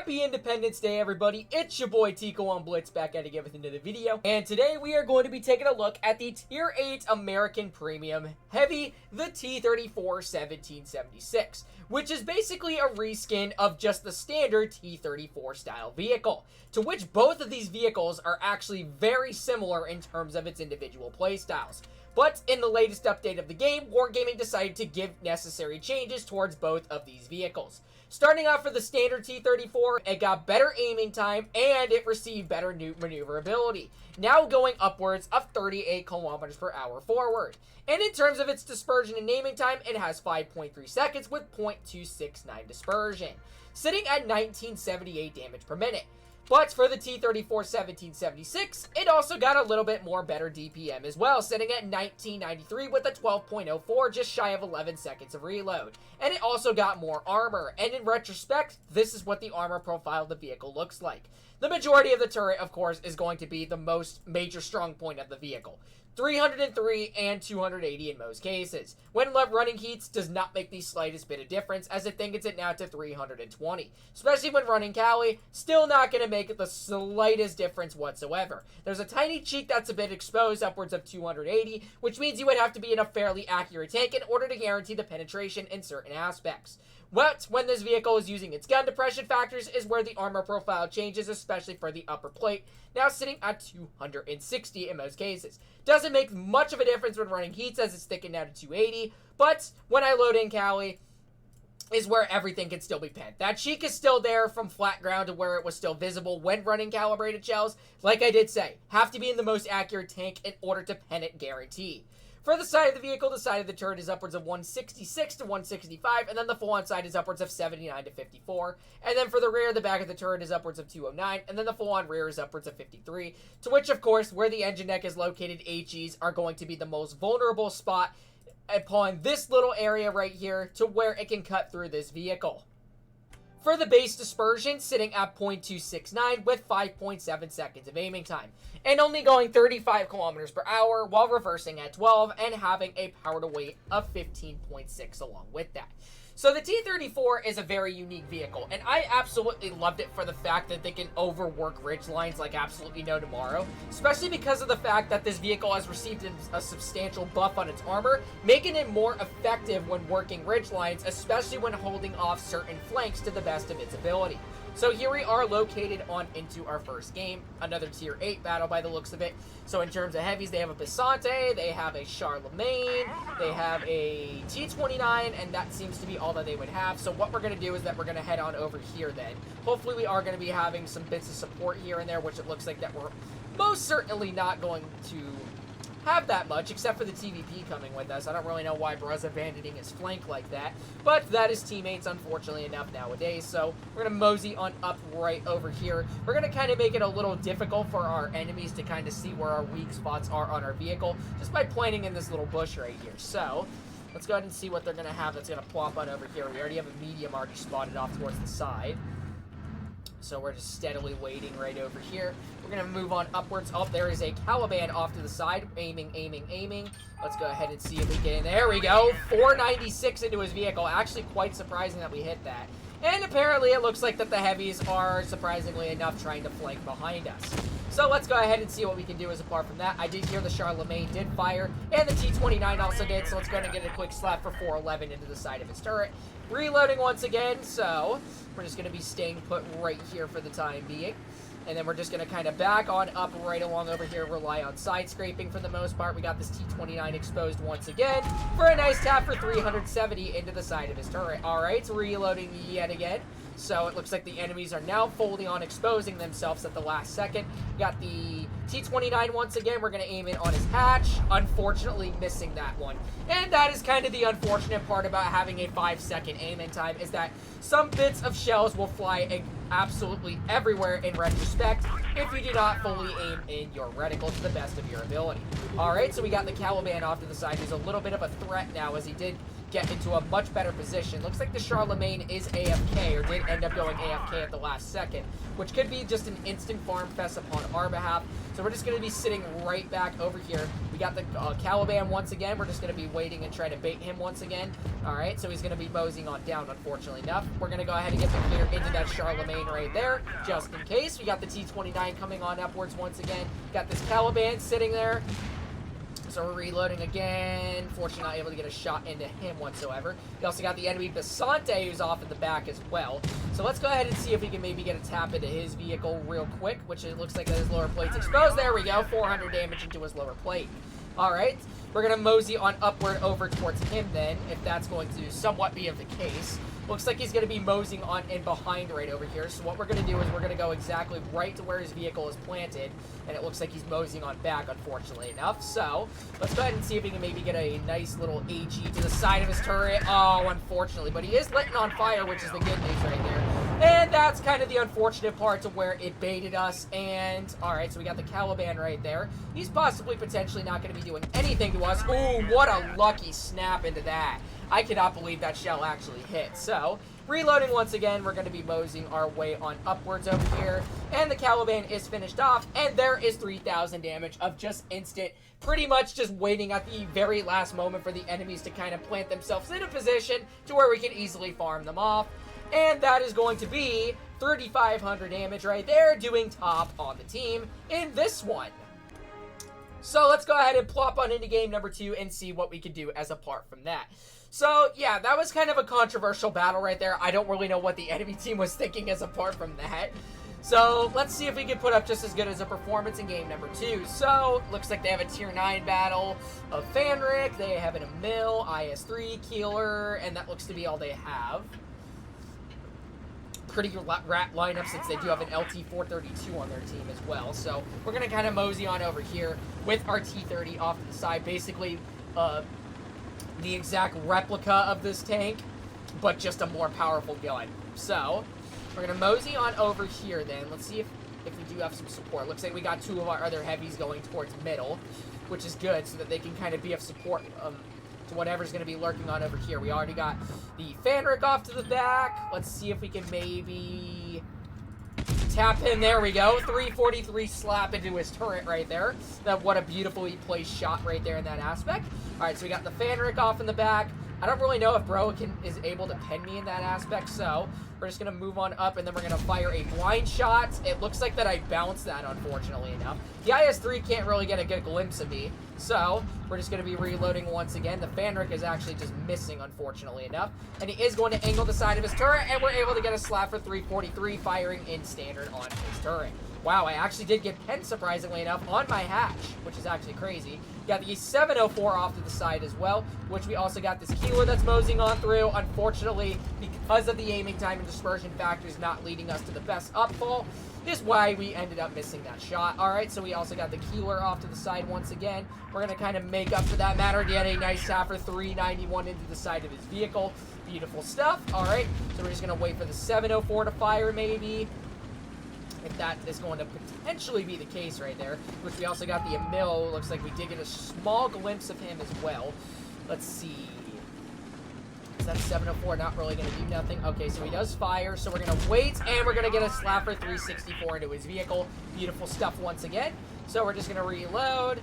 Happy Independence Day, everybody. It's your boy Tico on Blitz back at it again with another video. And today we are going to be taking a look at the Tier 8 American Premium Heavy, the T-34 1776, which is basically a reskin of just the standard T-34 style vehicle, to which both of these vehicles are actually very similar in terms of its individual playstyles. But in the latest update of the game, Wargaming decided to give necessary changes towards both of these vehicles. Starting off for the standard T-34, it got better aiming time and it received better maneuverability, now going upwards of 38 kilometers per hour forward. And in terms of its dispersion and aiming time, it has 5.3 seconds with 0.269 dispersion, sitting at 1978 damage per minute. But for the T-34 1776, it also got a little bit more better DPM as well, sitting at 1993 with a 12.04, just shy of 11 seconds of reload. And it also got more armor, and in retrospect, this is what the armor profile of the vehicle looks like. The majority of the turret, of course, is going to be the most major strong point of the vehicle. 303 and 280 in most cases. When running heats does not make the slightest bit of difference, as I think it's now to 320. Especially when running Cali, still not going to make the slightest difference whatsoever. There's a tiny cheek that's a bit exposed, upwards of 280, which means you would have to be in a fairly accurate tank in order to guarantee the penetration in certain aspects. But when this vehicle is using its gun depression factors is where the armor profile changes, especially for the upper plate, now sitting at 260 in most cases. Doesn't make much of a difference when running heats, as it's thickened down to 280, but when I load in Cali is where everything can still be penned. That cheek is still there from flat ground to where it was still visible when running calibrated shells. Like I did say, have to be in the most accurate tank in order to pen it guaranteed. For the side of the vehicle, the side of the turret is upwards of 166 to 165, and then the full-on side is upwards of 79 to 54. And then for the rear, the back of the turret is upwards of 209, and then the full-on rear is upwards of 53, to which, of course, where the engine neck is located, HEs are going to be the most vulnerable spot upon this little area right here to where it can cut through this vehicle. For the base dispersion, sitting at 0.269 with 5.7 seconds of aiming time, and only going 35 kilometers per hour while reversing at 12 and having a power to weight of 15.6 along with that. So the T-34 is a very unique vehicle, and I absolutely loved it for the fact that they can overwork ridge lines like absolutely no tomorrow, especially because of the fact that this vehicle has received a substantial buff on its armor, making it more effective when working ridge lines, especially when holding off certain flanks to the best of its ability. So here we are located on into our first game, another Tier 8 battle by the looks of it. So in terms of heavies, they have a Bisante, they have a Charlemagne, they have a T-29, and that seems to be all that they would have. So what we're going to do is that we're going to head on over here then. Hopefully we are going to be having some bits of support here and there, which it looks like that we're most certainly not going to have that much, except for the TVP coming with us. I don't really know why Bruh's abandoning his flank like that, but that is teammates, unfortunately enough, nowadays. So we're going to mosey on up right over here. We're going to kind of make it a little difficult for our enemies to kind of see where our weak spots are on our vehicle, just by planting in this little bush right here. So let's go ahead and see what they're going to have that's going to plop on over here. We already have a medium already spotted off towards the side. So we're just steadily waiting right over here. We're going to move on upwards. Oh, there is a Caliban off to the side. Aiming, aiming, aiming. Let's go ahead and see if we get in. There we go. 496 into his vehicle. Actually quite surprising that we hit that. And apparently it looks like that the heavies are, surprisingly enough, trying to flank behind us. So let's go ahead and see what we can do as apart from that. I did hear the Charlemagne did fire, and the T-29 also did, so let's go ahead and get a quick slap for 411 into the side of his turret. Reloading once again, so we're just going to be staying put right here for the time being. And then we're just going to kind of back on up right along over here, rely on side scraping for the most part. We got this T-29 exposed once again for a nice tap for 370 into the side of his turret. All right, it's reloading yet again. So it looks like the enemies are now folding on, exposing themselves at the last second. We got the T-29 once again. We're going to aim it on his hatch. Unfortunately, missing that one. And that is kind of the unfortunate part about having a 5-second aiming time, is that some bits of shells will fly absolutely everywhere in retrospect if you do not fully aim in your reticle to the best of your ability. Alright, so we got the Caliban off to the side. He's a little bit of a threat now, as he did get into a much better position. Looks like the Charlemagne is AFK, or did end up going AFK at the last second, which could be just an instant farm fest upon our behalf. So we're just going to be sitting right back over here. We got the Caliban once again. We're just going to be waiting and try to bait him once again. All right, so he's going to be moseying on down, unfortunately enough. We're going to go ahead and get the clear into that Charlemagne right there, just in case. We got the T-29 coming on upwards once again. Got this Caliban sitting there. So we're reloading again. Fortunately, not able to get a shot into him whatsoever. We also got the enemy Basante, who's off in the back as well. So let's go ahead and see if we can maybe get a tap into his vehicle real quick, which it looks like that his lower plate's exposed. There we go, 400 damage into his lower plate. All right, we're going to mosey on upward over towards him then, if that's going to somewhat be of the case. Looks like he's going to be moseying on in behind right over here. So what we're going to do is we're going to go exactly right to where his vehicle is planted. And it looks like he's moseying on back, unfortunately enough. So let's go ahead and see if we can maybe get a nice little AG to the side of his turret. Oh, unfortunately. But he is letting on fire, which is the good news right there. And that's kind of the unfortunate part to where it baited us. And, all right, so we got the Caliban right there. He's possibly potentially not going to be doing anything to us. Ooh, what a lucky snap into that. I cannot believe that shell actually hit. So, reloading once again, we're going to be moseying our way on upwards over here. And the Caliban is finished off. And there is 3,000 damage of just instant, pretty much just waiting at the very last moment for the enemies to kind of plant themselves in a position to where we can easily farm them off. And that is going to be 3,500 damage right there, doing top on the team in this one. So let's go ahead and plop on into game number 2 and see what we can do as apart from that. So, yeah, that was kind of a controversial battle right there. I don't really know what the enemy team was thinking as apart from that. So, let's see if we can put up just as good as a performance in game number 2. So, looks like they have a tier 9 battle of Fanric. They have an Emil, IS-3, Keeler, and that looks to be all they have. Pretty rat lineup since they do have an LT-432 on their team as well. So, we're going to kind of mosey on over here with our T-30 off to the side. Basically, the exact replica of this tank, but just a more powerful gun. So, we're going to mosey on over here then. Let's see if we do have some support. Looks like we got 2 of our other heavies going towards middle, which is good so that they can kind of be of support to whatever's going to be lurking on over here. We already got the Fanric off to the back. Let's see if we can maybe tap him. There we go. 343 slap into his turret right there. What a beautifully placed shot right there in that aspect. All right, so we got the Fanric off in the back. I don't really know if Bro is able to pen me in that aspect, so we're just going to move on up, and then we're going to fire a blind shot. It looks like that I bounced that, unfortunately enough. The IS-3 can't really get a good glimpse of me, so we're just going to be reloading once again. The Fanric is actually just missing, unfortunately enough, and he is going to angle the side of his turret, and we're able to get a slap for 343, firing in standard on his turret. Wow, I actually did get penned, surprisingly enough, on my hatch, which is actually crazy. Got the 704 off to the side as well, which we also got this Keeler that's moseying on through. Unfortunately, because of the aiming time and dispersion factors not leading us to the best upfall, is why we ended up missing that shot. All right, so we also got the Keeler off to the side once again. We're going to kind of make up for that matter. Get a nice shot for 391 into the side of his vehicle. Beautiful stuff. All right, so we're just going to wait for the 704 to fire maybe, if that is going to potentially be the case right there. Which we also got the Emil. Looks like we did get a small glimpse of him as well. Let's see. Is that a 704? Not really going to do nothing. Okay, so he does fire. So we're going to wait, and we're going to get a slap for 364 into his vehicle. Beautiful stuff once again. So we're just going to reload.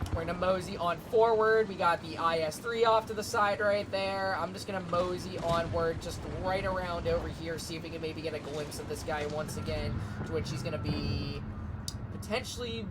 We're going to mosey on forward. We got the IS-3 off to the side right there. I'm just going to mosey onward just right around over here, see if we can maybe get a glimpse of this guy once again, to which he's going to be potentially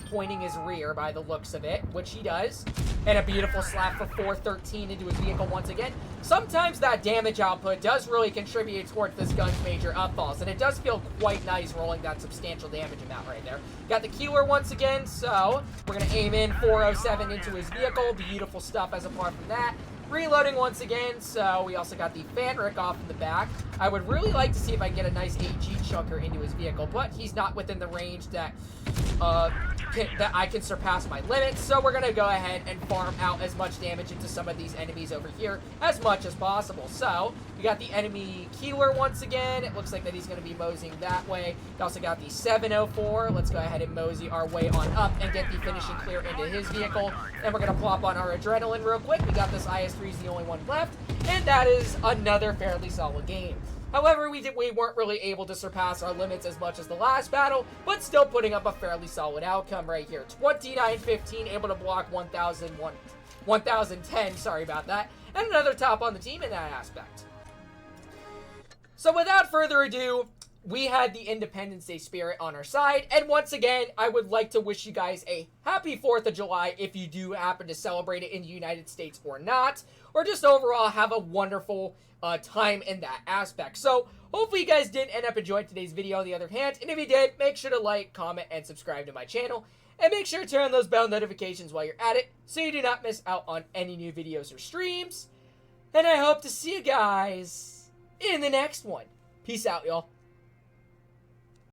pointing his rear by the looks of it, which he does. And a beautiful slap for 413 into his vehicle once again. Sometimes that damage output does really contribute towards this gun's major upfalls, and it does feel quite nice rolling that substantial damage amount right there. Got the Keeler once again, so we're going to aim in 407 into his vehicle. Beautiful stuff as apart from that. Reloading once again, so we also got the Fanric off in the back. I would really like to see if I can get a nice AG chunker into his vehicle, but he's not within the range that I can surpass my limits, so we're going to go ahead and farm out as much damage into some of these enemies over here as much as possible. So, We got the enemy Keeler once again. It looks like that he's going to be moseying that way. We also got the 704. Let's go ahead and mosey our way on up and get the finishing clear into his vehicle. And we're going to plop on our adrenaline real quick. We got this IS-3 is the only one left. And that is another fairly solid game. However, we weren't really able to surpass our limits as much as the last battle, but still putting up a fairly solid outcome right here. 29-15, able to block 1,010, sorry about that, and another top on the team in that aspect. So without further ado, we had the Independence Day spirit on our side, and once again, I would like to wish you guys a happy 4th of July if you do happen to celebrate it in the United States or not, or just overall have a wonderful time in that aspect. So hopefully you guys did end up enjoying today's video on the other hand, and if you did, make sure to like, comment, and subscribe to my channel, and make sure to turn on those bell notifications while you're at it so you do not miss out on any new videos or streams, and I hope to see you guys in the next one. Peace out, y'all.